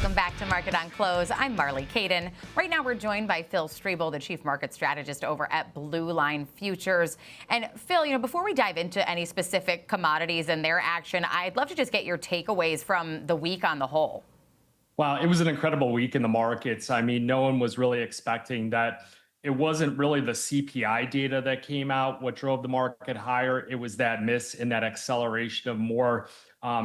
Welcome back to Market on Close. I'm Marley Caden. Right now, we're joined by Phil Strebel, the Chief Market Strategist over at Blue Line Futures. And Phil, before we dive into any specific commodities and their action, I'd love to just get your takeaways from the week on the whole. Wow, it was an incredible week in the markets. I mean, no one was really expecting that. It wasn't really the CPI data that came out what drove the market higher. It was that miss in that acceleration of more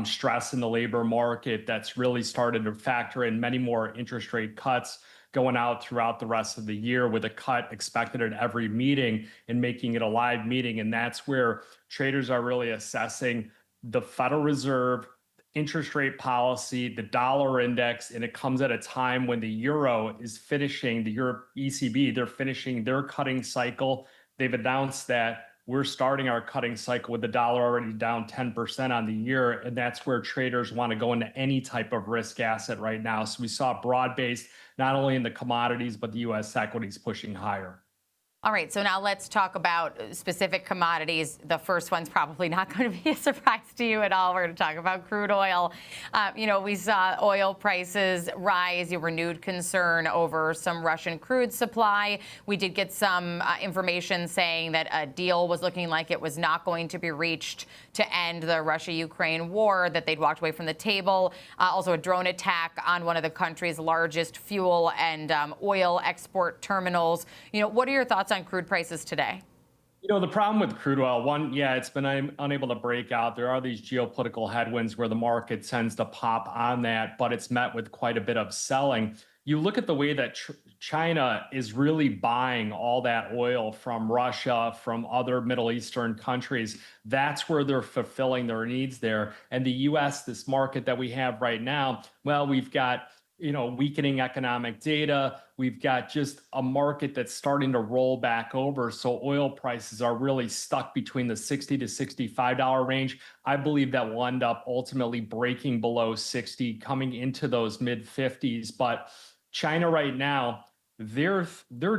stress in the labor market that's really started to factor in many more interest rate cuts going out throughout the rest of the year, with a cut expected at every meeting and making it a live meeting. And that's where traders are really assessing the Federal Reserve interest rate policy, the dollar index, and it comes at a time when the euro is finishing, the Europe ECB, they're finishing their cutting cycle. They've announced that we're starting our cutting cycle with the dollar already down 10% on the year, and that's where traders want to go into any type of risk asset right now. So we saw broad-based, not only in the commodities, but the U.S. equities pushing higher. All right, so now let's talk about specific commodities. The first one's probably not going to be a surprise to you at all. We're going to talk about crude oil. We saw oil prices rise, renewed concern over some Russian crude supply. We did get some information saying that a deal was looking like it was not going to be reached to end the Russia-Ukraine war, that they'd walked away from the table. Also a drone attack on one of the country's largest fuel and oil export terminals. What are your thoughts on crude prices today? The problem with crude oil, one, yeah, it's been unable to break out. There are these geopolitical headwinds where the market tends to pop on that, but it's met with quite a bit of selling. You look at the way that China is really buying all that oil from Russia, from other Middle Eastern countries. That's where they're fulfilling their needs there. And the U.S., this market that we have right now, well, we've got weakening economic data. We've got just a market that's starting to roll back over. So oil prices are really stuck between the $60 to $65 range. I believe that will end up ultimately breaking below 60, coming into those mid 50s. But China right now, their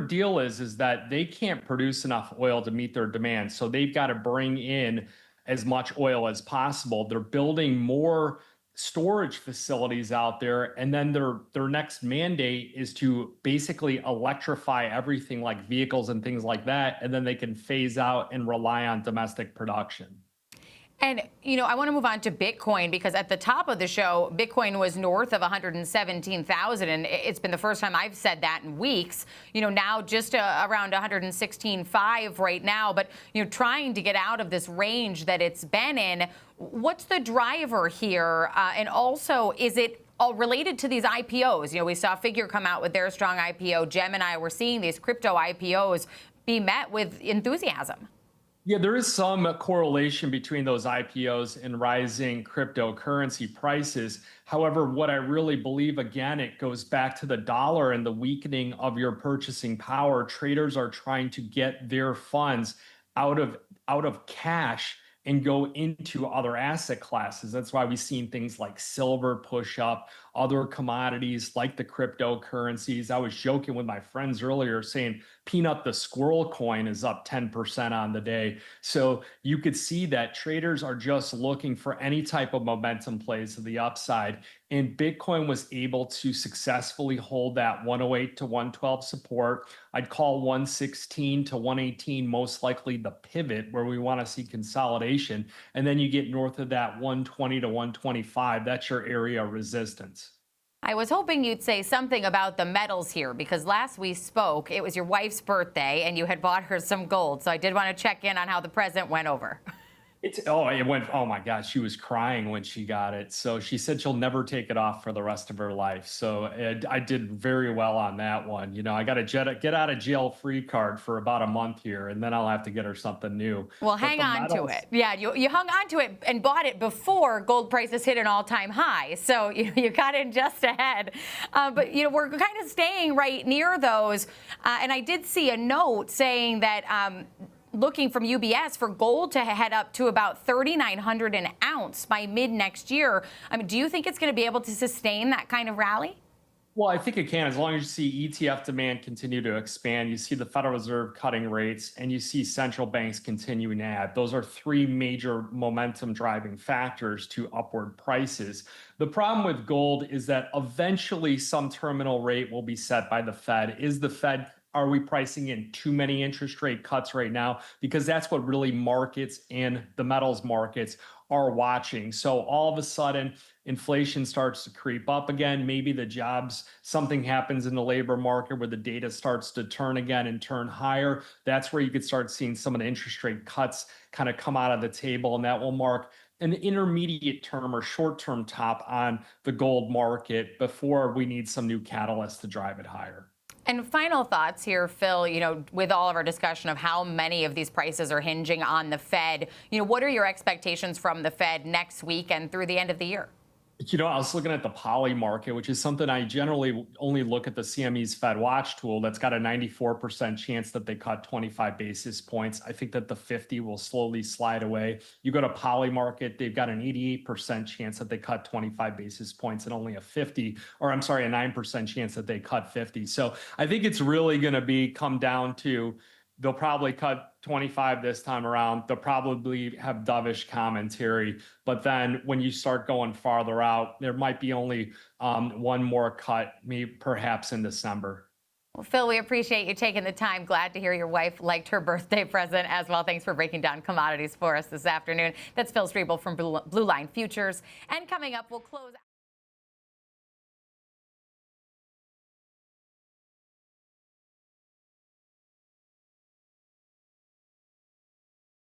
deal is that they can't produce enough oil to meet their demand. So they've got to bring in as much oil as possible. They're building more storage facilities out there, and then their next mandate is to basically electrify everything like vehicles and things like that, and then they can phase out and rely on domestic production. And, I want to move on to Bitcoin, because at the top of the show, Bitcoin was north of 117,000. And it's been the first time I've said that in weeks, now just around 116.5 right now. But, trying to get out of this range that it's been in. What's the driver here? And also, is it all related to these IPOs? We saw Figure come out with their strong IPO. Gemini, we're seeing these crypto IPOs be met with enthusiasm. Yeah, there is some correlation between those IPOs and rising cryptocurrency prices. However, what I really believe, again, it goes back to the dollar and the weakening of your purchasing power. Traders are trying to get their funds out of cash and go into other asset classes. That's why we've seen things like silver push up, other commodities like the cryptocurrencies. I was joking with my friends earlier saying Peanut the squirrel coin is up 10% on the day. So you could see that traders are just looking for any type of momentum plays to the upside. And Bitcoin was able to successfully hold that 108 to 112 support. I'd call 116 to 118 most likely the pivot where we want to see consolidation. And then you get north of that 120 to 125. That's your area of resistance. I was hoping you'd say something about the metals here, because last we spoke, it was your wife's birthday and you had bought her some gold. So I did want to check in on how the present went over. Oh my God, she was crying when she got it. So she said she'll never take it off for the rest of her life. So I did very well on that one. I got a get out of jail free card for about a month here, and then I'll have to get her something new. Well, hang on to it. Yeah, you hung on to it and bought it before gold prices hit an all-time high. So you got in just ahead. But we're kind of staying right near those. And I did see a note saying that looking from UBS for gold to head up to about 3,900 an ounce by mid next year. I mean, do you think it's going to be able to sustain that kind of rally? Well, I think it can, as long as you see ETF demand continue to expand, you see the Federal Reserve cutting rates, and you see central banks continuing to add. Those are three major momentum driving factors to upward prices. The problem with gold is that eventually some terminal rate will be set by the Fed. Are we pricing in too many interest rate cuts right now? Because that's what really markets and the metals markets are watching. So all of a sudden, inflation starts to creep up again. Maybe something happens in the labor market where the data starts to turn again and turn higher. That's where you could start seeing some of the interest rate cuts kind of come out of the table, and that will mark an intermediate term or short term top on the gold market before we need some new catalyst to drive it higher. And final thoughts here, Phil, with all of our discussion of how many of these prices are hinging on the Fed, what are your expectations from the Fed next week and through the end of the year? I was looking at the poly market, which is something I generally only look at the CME's Fed Watch tool. That's got a 94% chance that they cut 25 basis points. I think that the 50 will slowly slide away. You go to poly market, they've got an 88% chance that they cut 25 basis points and only a 9% chance that they cut 50. So I think it's really going to come down to they'll probably cut 25 this time around. They'll probably have dovish commentary. But then when you start going farther out, there might be only one more cut, maybe perhaps in December. Well, Phil, we appreciate you taking the time. Glad to hear your wife liked her birthday present as well. Thanks for breaking down commodities for us this afternoon. That's Phil Strebel from Blue Line Futures. And coming up, we'll close.